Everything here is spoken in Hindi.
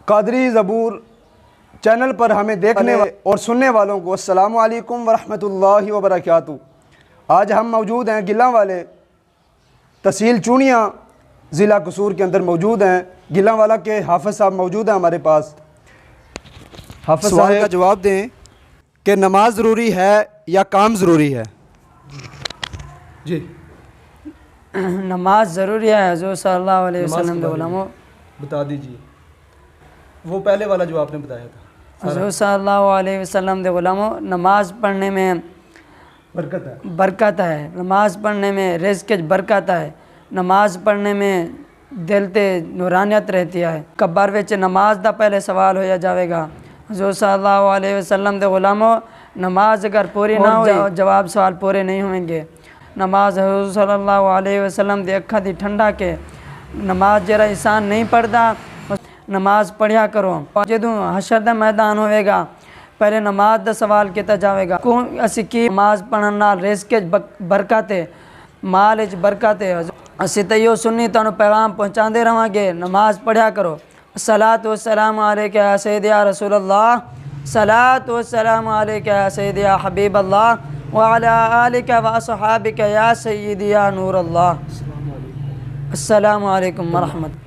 कादरी ज़बूर चैनल पर हमें देखने और सुनने वालों को अस्सलामु अलैकुम वरहमतुल्लाहि वबरकातुहू। आज हम मौजूद हैं गिल्लांवाले, तहसील चूड़ियाँ, ज़िला कसूर के अंदर मौजूद हैं। गिल्लांवाला के हाफ़िज़ साहब मौजूद हैं हमारे पास। हाफ़िज़ साहब का जवाब दें कि नमाज ज़रूरी है या काम ज़रूरी है? जी, नमाज ज़रूरी है। हुज़ूर सल्लल्लाहु अलैहि वसल्लम के उलमा बता दीजिए। वो पहले वाला जो आपने बताया था। हुज़ूर सल्लल्लाहु अलैहि वसल्लम के उलमा नमाज पढ़ने में बरकत है। नमाज पढ़ने में रिज़्क़ की बरकत है। नमाज पढ़ने में दिल ते नूरानियत रहती है। कब्र विच नमाज दा पहले सवाल होया जाएगा। हुज़ूर सल्लल्लाहु अलैहि वसल्लम के उलमा नमाज अगर पूरी ना हो जवाब सवाल पूरे नहीं होंगे। नमाज हुज़ूर सल्लल्लाहु अलैहि वसल्लम दी अखा दी ठंडा के नमाज जरा इंसान नहीं पढ़ता, नमाज पढ़िया करो। जदों हशर दा मैदान होएगा पहले नमाज दा सवाल किया जाएगा। असी की नमाज पढ़न नाल रिज़्क़ बरकत है, माल च बरकत है। असी तो यो सुन्नी तुहानू पैगाम पहुँचाते रहांगे, नमाज पढ़िया करो। सलात व सलाम अलैका या सय्यदी या रसूलल्लाह, सलात व सलाम अलैका या सय्यदी या हबीब अल्लाह व अला आलिका व असहाबिका या सय्यदी या नूर अल्लाह। अस्सलामु अलैकुम व रहमतुल्लाह।